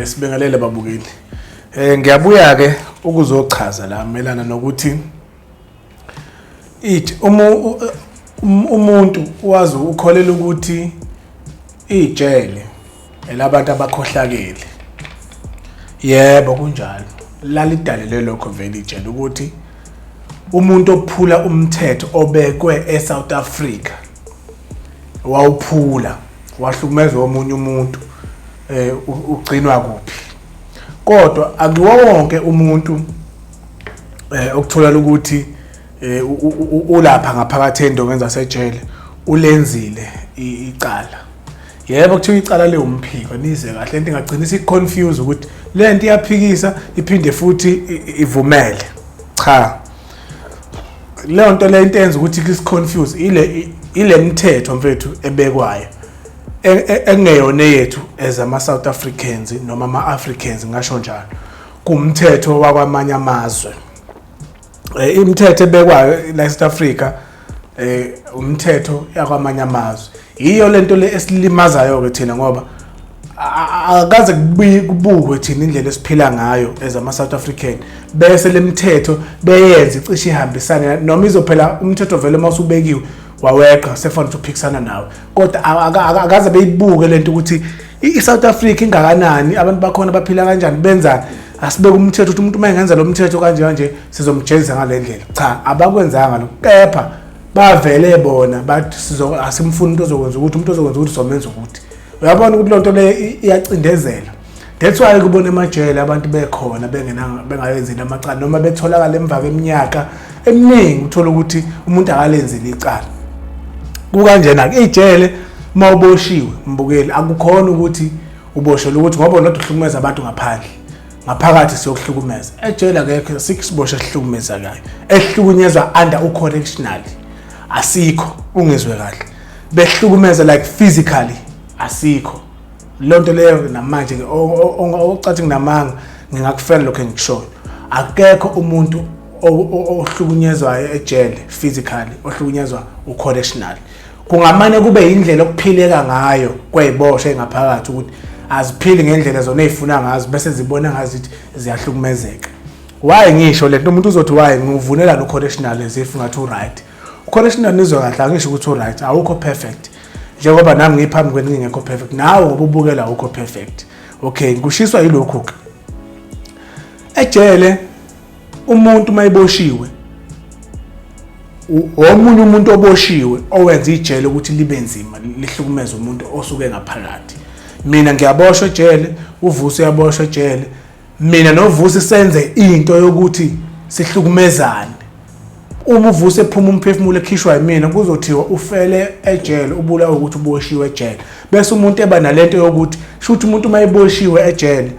Sibingelele babukeli. Ngiyabuya ke ukuzochaza la melana nokuthi umuntu wazi ukholela ukuthi ijele elabantu abakhohlakele. Yebo kunjalo. Lalidalele lokho vele ijele ukuthi umuntu ophula umthetho obekwe eSouth Africa wawuphula wahlukumeza omunye umuntu ugcinwa kuphi. Kodwa akuwo wonke umuntu okuthola ukuthi ulapha ngaphakathi endongeni zasejele ulenzile icala. Yebo kuthiwa icala lewumphiko nize kahle into engagcina isiconfuse ukuthi lento iyaphikisa iphinde futhi ivumele. Cha. Leyo nto le into enza ukuthi isiconfuse ile mthetho mfethu ebekwayo engeyona yethu as ama South Africans noma ama Africans ngasho njalo kumthetho wakwamanye amazwe. Imithetho ebekwayo la South Africa umthetho yakwamanye amazwe iyo lento le esilimazayo ke thina ngoba akaze kubukwe thina indlela esiphila ngayo as ama South African bese lemithetho beyenza icishe ihambisana noma izophela umthetho vele mawusubekiwe waweqa sefana ukuphikisana nawe kodwa akaze beyibuke lento ukuthi iSouth Africa ingakanani abantu bakhona baphila kanjani benzani asibeke umthetho ukuthi umuntu mayengenza lo mthetho kanje kanje sizomjezisa ngalendlela. Cha, abakwenzanga lokho kepha bavele bona bathi asimfuni into ozokwenza ukuthi umuntu ozokwenza ukuthi somenza ukuthi uyabona ukuthi lonto le iyacindezela. That's why kubona emajele abantu bekhona bengayenzini amacala noma betholakala emva kweminyaka eminingi uthola ukuthi umuntu akalenzile icala. Kukanjena ke ijele mawuboshiwe mbukeli akukhona ukuthi uboshelwa ukuthi ngoba unothi uhlukumeza abantu ngaphandle ngaphakathi siyokuhlukumeza. Ejele akekho sikubosha sihlukumeza kayo ehlukunyezwa under ucorrectional asikho ungizwe kahle behlukumeza like physically asikho. Lonto leyo namanje ke ocathi nginamanga ngingakufela lokho engishoyo akekho umuntu ohlukunyezwayo ejele physically ohlukunyezwa ucorrectional. Kungamane kube indlela okuphileka ngayo kwezibosha engaphakathi ukuthi aziphili ngendlela zona ezifuna ngazo bese zibona ngazi ziyahlukumezeka. Why ngisho lento umuntu uzothi why ngivunela lo correctional ezifu ngathi right. Correctional nizwe kahle angisho ukuthi right awukho perfect. Njengoba nami ngiphambi kwenu ngingekho perfect nawe ngoba ubukela awukho perfect. Okay ngishiswa yilokho ke. Ejele umuntu mayiboshiwe omunye umuntu oboshiwe owenza ijele ukuthi libe nzima lihlukumeza umuntu osuke ngaphakathi. Mina ngiyaboshwa ejele uvusi uyaboshwa ejele mina novusi senze into yokuthi sihlukumezane. Uma uvusi ephuma umphefumulo ekhishwa yimina kuzothiwa ufele ejele ubulawa ukuthi uboshiwe ejele bese umuntu eba nalento yokuthi shuthi umuntu mayiboshiwe ejele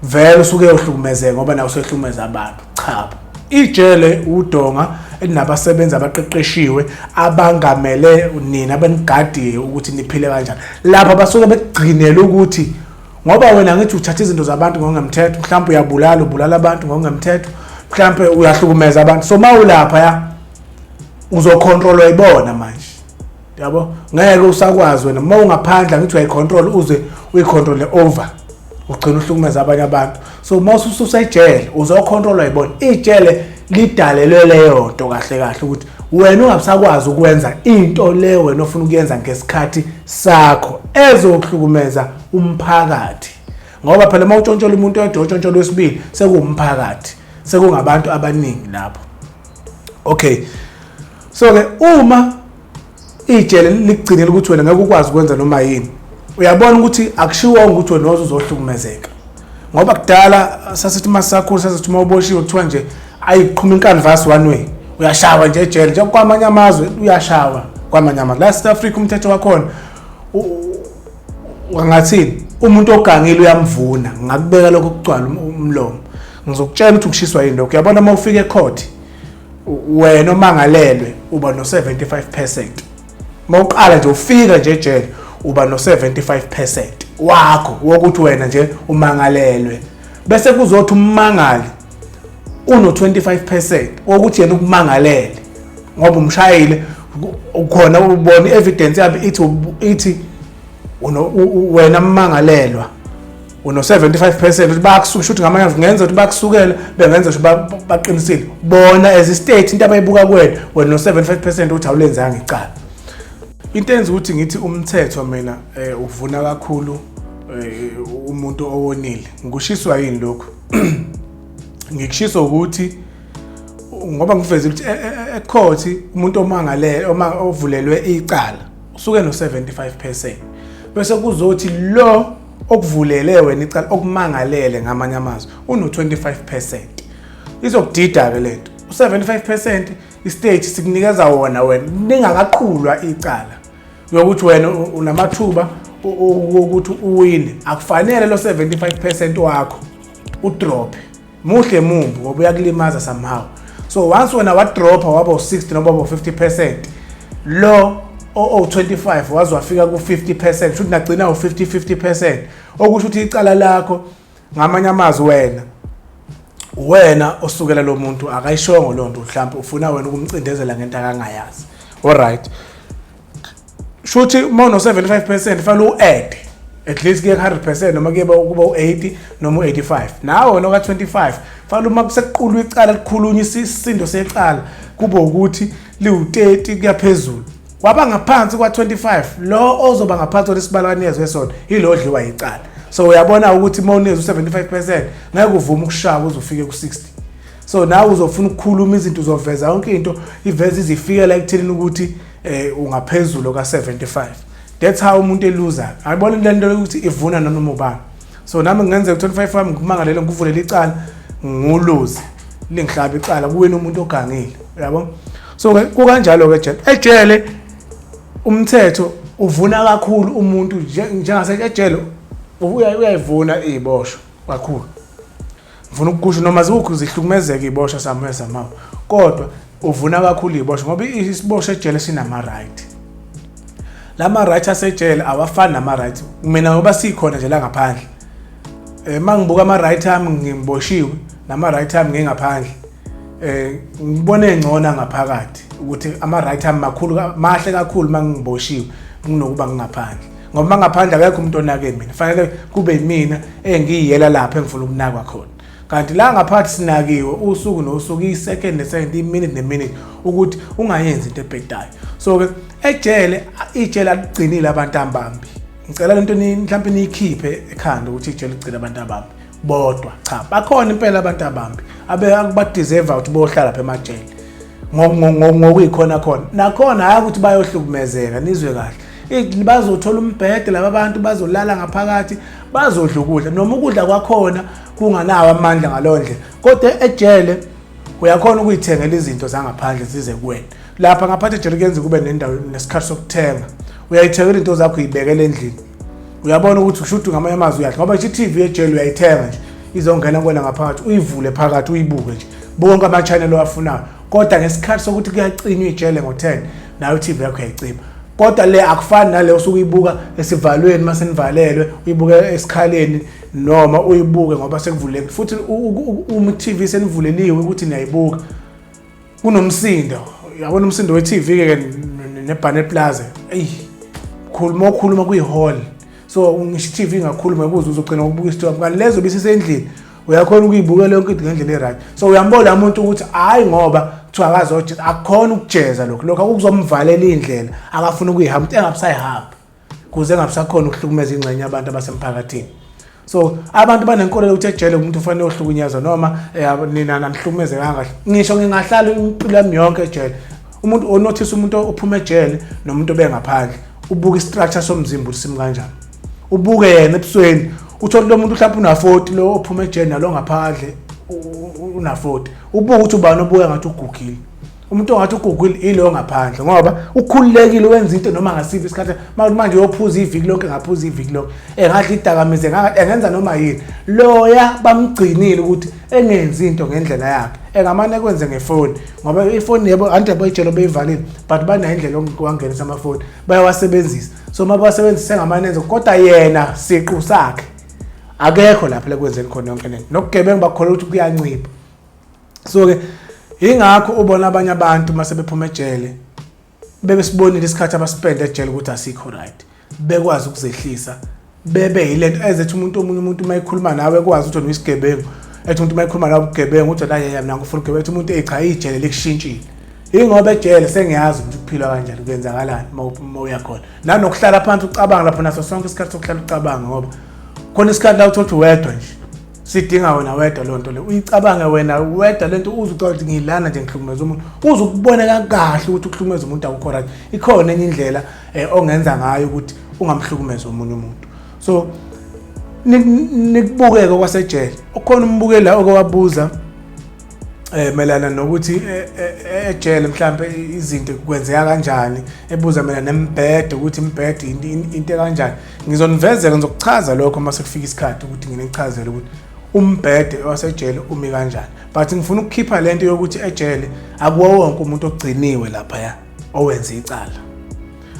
vele usuke uhlukumezeka ngoba nawe usehlukumeza abantu. Cha, ijele udonga elinabasebenzi abaqeqeshiwe abangamele nina abanigadiye ukuthi niphile kanjani. Lapha basuke begcinela ukuthi ngoba wena ngithi uthatha izinto zabantu ngokungemthetho mhlawumbe ubulala abantu ngokungemthetho mhlawumbe uyahlukumeza abantu so mawulapha ya uzocontrol uyibona manje yabo ngeke usakwazi wena mawungaphandla ngithi uyayicontrol uze uyicontrol over ugcina uhlukumeza abanye abantu so mawususejele uzocontrol uyibona. Ijele lidalelwe leyo nto kahle kahle ukuthi wena ungabusakwazi ukwenza into leyo wena ofuna ukuyenza ngesikhathi sakho ezokuhlukumeza umphakathi ngoba phela mawuntshontshola umuntu oyedwa untshontshola wesibili sekuwumphakathi sekungabantu abaningi lapho. Okay so ke uma ijele ligcinele ukuthi wena ngeke ukwazi ukwenza noma yini uyabona ukuthi akushiwo ukuthi wena uzohlukumezeka ngoba kudala sasithi masakhulu sasithi mawuboshiwe kuthiwa nje ayiqhuma inkanvasi one way uyashawa nje ejele nje kwamanye amazwe uyashawa kwamanye amazwe. La South Africa umthetho wakhona wangathini umuntu ogangile uyamvuna ngakubeka lokho kucwala umlomo ngizokutshela ukuthi ukishiswa yini lokho. Uyabona mawufika ecourt wena omangalelwe uba no 75%. Mawuqala nje ufika nje ejele uba no 75% wakho wokuthi wena nje umangalelwe bese kuzothi ummangali uno 25% wokuthi yena ukumangalele ngoba umshayile ukhona ubona evidence yabe ithi wena mmangalelwa uno 75% ukuthi bayakususha ukuthi ngamanye ngenza ukuthi bakusukela bengenza ukuthi baqinisile bona as a state into abayibuka kwena wena no 75% ukuthi awulenzanga icala. Into enza ukuthi ngithi umthetho mina uvuna kakhulu umuntu owonile ngikushiswa yini lokho ngikushiswa ukuthi ngoba ngiveze ukuthi ecourt umuntu omangale ovulelwe icala usuke no 75% bese kuzothi lo okuvulele wena icala okumangalele ngamanye amazwi uno 25%. Izokudida ke lento u75% istate sikunikeza wona wena ningakaqhulwa icala yokuthi wena unamathuba ukuthi uwine akufanele lo 75% wakho udrop muhle mumbi ngoba uyakulimaza somehow. So once wena wa drop waba u60 noma waba u50% lo o25 wazwafika ku 50% futhi nagcina u50% okusho ukuthi icala lakho ngamanye amazwi wena osukela lo muntu akayishongo lo nto mhlawumbe ufuna wena ukumcindezela ngento akangayazi. Alright, shuthi mono 75% fanele uadd at least ke 100% noma kuba u80 noma u85 nawo noka 25 fanele uma kusequlwa icala likhulunywa isisindo secala kube ukuthi liwu30 kuyaphezulu waba ngaphansi kwa 25 lo ozoba ngaphansi kwesibalakanezwe esona yilo odliwa icala. So uyabona ukuthi mawunezwe u75% ngeke uvuma ukushaya uzofike ku60. So nawe uzofuna ukukhuluma izinto uzoveza yonke into iveze izifika la ekutheleni ukuthi ungaphezulu ka 75. That's how umuntu eluza. Ayibona lento ukuthi ivuna noma ubani. So nami ngenze u25 wami ngimangalele ngikuvulela icala nguluze lingihlaba icala kuwena umuntu ogangile uyabona. So kukanjalo ke ejele umthetho uvuna kakhulu umuntu njengase ejele uyayivuna iziboshwa kakhulu. Ufuna ukusho noma zikho zihlukumezeka iziboshwa samama kodwa uvuna kakhulu iziboshwa ngoba isiboshwa ejele sinama right. Lama right asejele awafani nama right mina ngoba sikhona nje la ngaphandle. Mangibuka ama right ami ngimboshiwe nama right ami ngengaphandle ngibone ngcona ngaphakathi ukuthi ama right ami mahle kakhulu mangiboshiwe kunokuba ngingaphandle ngoba ngaphandle akekho umuntu onake mina fanele kube yimina engiyiyela lapha engifuna ukunakwa khona. Kanti la ngaphathi sinakiwe usuku nosuku i-second ne-second i-minute ne-minute ukuthi ungayenzi into ebhedayo. So ke ijele aligcinile abantu abambi. Ngicela lento mhlawumbe niyikhiphe ekhanda ukuthi ijele igcina abantu abambi bodwa cha bakhona impela abantu abambi abadeserve ukuthi bohlala lapha emajele ngokuyikhona khona nakhona hayi ukuthi bayohlukumezeka nizwe kahle bazothola umbhede laba bantu bazolala ngaphakathi bazodla ukudla noma ukudla kwakhona kunganawo amandla ngalondle kodwa ejele uyakhona ukuyithengela izinto zangaphandle zize kuwena lapha ngaphathi ejele kuyenza kube nendawo nesikhathi sokuthenga uyayithengela into zakho uyibekele endlini uyabona ukuthi ushuthi ngamanye amazwi uyadla ngoba i-TV ejele uyayithenga nje izongena kuwena ngaphakathi uyivule phakathi uyibuke nje bonke ama channel owafunayo kodwa ngesikhathi sokuthi kuyacinywa ijele ngo10 nayo i-TV yakho uyayicima. Kodwa le akufani nale osukuyibuka esivalweni masenivalelwe uyibuka esikhaleni noma uyibuke ngoba sekuvuleke futhi uma i-TV senivuleliwe ukuthi niyayibuka kunomsindo uyabona umsindo we-TV ke neBanet Plaza khuluma kuyi-hall. So ngisho i-TV ngakhuluma ukuze uzogcina ukubuka isithomo kanti lezo bisisendlini uyakhona ukuyibukela yonke into ngendlela e-right. So uyambona umuntu ukuthi hayi ngoba kuthiwa akazojeza akukhona ukujeza lokho akuzomvalela indlela akafuna ukuyihamba engabusayihamba kuze engabusakhona ukuhlukumeza ingxenye yabantu abasemphakathini. So abantu banenkolelo ukuthi ejele umuntu ufanele ohlukunyezwa noma nina nanihlukumeze kangahle. Ngisho ngingahlala impilo yami yonke ejele umuntu onotice umuntu ophuma ejele nomuntu obengaphandle ubuka istructure somzimba usimi kanjani ubuke yena ebusweni uthola lo muntu mhlawumbe una40 lo ophuma ejele nalo ngaphandle una40 ubuka ukuthi ubani obuya ngathi ugugile umuntu ongathi ugugile ilo ngaphandle ngoba ukhululekile wenza into noma ngasiphi isikhathi manje uyophuza iviki lonke ngaphuza iviki lonke engadla idakamize engenza noma yini loya bamgcinile ukuthi engenzi into ngendlela yakhe engamane kwenze ngefoni ngoba ifoni yebo anti abayitshela beyivalile but banayo indlela yokungenisa amafoni bayawasebenzisa. So mabasebenzisa ngamanenze kodwa yena siqu sakhe akekho lapha lekwenzeni khona yonke lento nokugebengu bakholwa ukuthi kuyancipha. So ke ingakho ubona abanye abantu mase bephuma ejele bebesibonile isikhathi abaspend ejele ukuthi asikho right bekwazi ukuzehlisa bebe yilento ezethi omunye umuntu mayikhuluma nawe kwazi ukuthi unisigebengu ethi umuntu mayikhuluma nawe ubugebengu uthi la yena mina ngifuna ugebengu umuntu cha ijele likushintshile ingoba ejele sengiyazi ukuthi ukuphila kanjani kuyenzakalani mawuya khona nanokuhlala phansi ucabanga lapho naso sonke isikhathi sokuhlala ucabanga ngoba khona isikhathi la uthi wedwa nje sidinga wena wedwa lonto le uyicabange wena wedwa lento uzucala ukuthi ngilana nje ngihlukumeza umuntu uzukubona kahle ukuthi ukuhlukumeza umuntu akukho right ikhona enye indlela ongenza ngayo ukuthi ungamhlukumeza omunye umuntu so nikubukeke kwasejele ukhona umbukela owabuza melana nokuthi ejele mhlambe izinto kwenzeka kanjani ebuza mina nembhede ukuthi imbhede into kanjani ngizonivezela ngizokuchaza lokho mase kufika isikhathi ukuthi nginichazele ukuthi umbhede wasejele umi kanjani but ngifuna ukukhipha lento yokuthi ejele akuwo wonke umuntu ogciniwe lapha ya owenza icala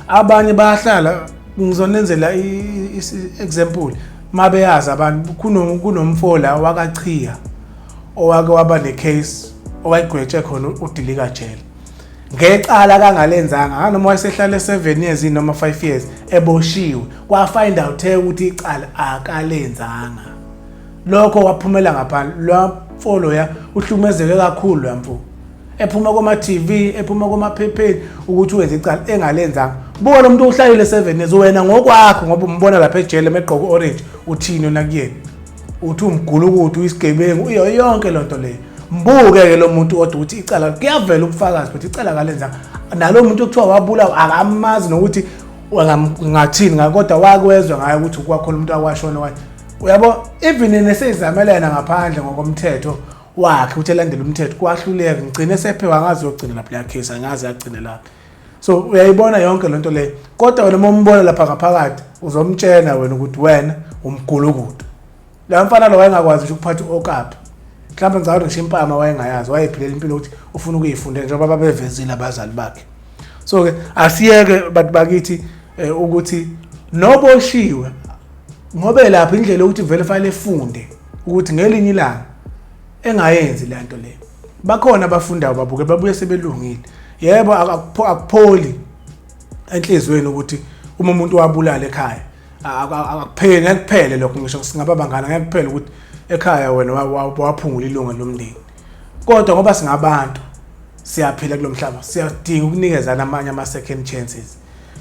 abanye bayahlala ngizonenzela example mabeyazi abantu kunomfola wakachiya owake waba necase owayigwetshe khona udilika jele ngecala kangalenzanga noma wayesehlala 7 years noma 5 years eboshiwe kwafind out ukuthi icala akalenzanga lokho waphumela ngaphandle lo mfolo ya uhlumezeke kakhulu yamfo ephuma kuma TV ephuma kuma phepheni ukuthi wenze icala engalenzanga buka lo muntu uhlayile 7 years wena ngokwakho ngoba umbona lapha ejele megqoko orange uthini nakuyena uthi umgulukudu isigebengu uyo yonke lonto le mbuke ke lo muntu odwa uthi icala kuyavela ubufakazi but icala kalenzanga nalo muntu okuthiwa wabulawa akamazi nokuthi ngathini ngakodwa wakwezwa ngayo ukuthi kwakho lo muntu akwashona wathi uyabo even nesezamelana ngaphandle ngokomthetho wakhe ukuthi elandele umthetho kwahluleka ngicine sephewa ngazi yogcina lapha la case angazi yagcina lapha so uyayibona yonke lonto le kodwa wena mombona lapha ngaphakathi uzomtshela wena ukuthi wena umgulukudu la mfana lo wayengakwazi ukuphatha okaphi mhlawumbe ngicabanga ngisho impama wayengayazi wayephilela impilo ukuthi ufuna ukuyifundela njengoba babevezile abazali bakhe so ke asiyeke bathi bakithi ukuthi noboshiwe ngobe lapha indlela ukuthi vele fanele efunde ukuthi ngelinye ilanga engayenzi lento le bakhona abafundayo babuke babuye sebelungile yebo akupholi enhlizweni ukuthi uma umuntu wabulala ekhaya akupheli ngekuphele lokho ngisho singaba bangana ngekuphela ukuthi ekhaya wena waphungula ilunga lomndeni kodwa ngoba singabantu siyaphila kulomhlaba siyadinga ukunikezana amanye ama second chances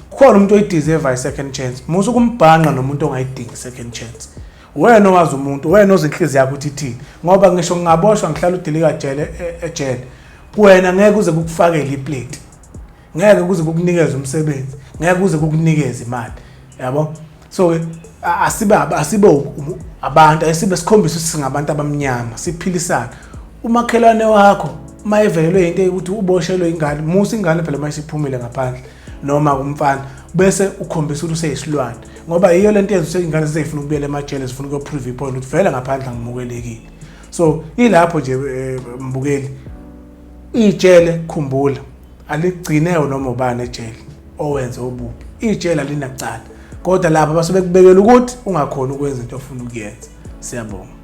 khona umuntu oyideserve i second chance musu kumbhanqa nomuntu ongayidingi second chance wena owazi umuntu wena ozinhliziyo yakho uthi thini ngoba ngisho ngingaboshwa ngihlala udilika jele ejele wena ngeke uze kukufakele iplate ngeke kuze kukunikeza umsebenzi ngeke kuze kukunikeza imali yabo so asibe abantu asibe sikhombisa ukuthi singabantu abamnyama siphilisana umakhelwane wakho mayevelelwe into ukuthi uboshelwe ingane musa ingane phela mayisiphumile ngaphandle noma umfana bese ukhombisa ukuthi useyisilwane ngoba iyo lento yenza ingane zifuna ukubuyela emajele zifuna ukuprove ipoint ukuthi vela ngaphandle ngimukelekile so ilapho nje mbukeli ijele khumbula aligcineyo noma ubani ejele owenze obubi ijele alinacala kodwa lapha basobe kubekela ukuthi ungakhona ukwenza into ofuna ukuyenza siyabonga.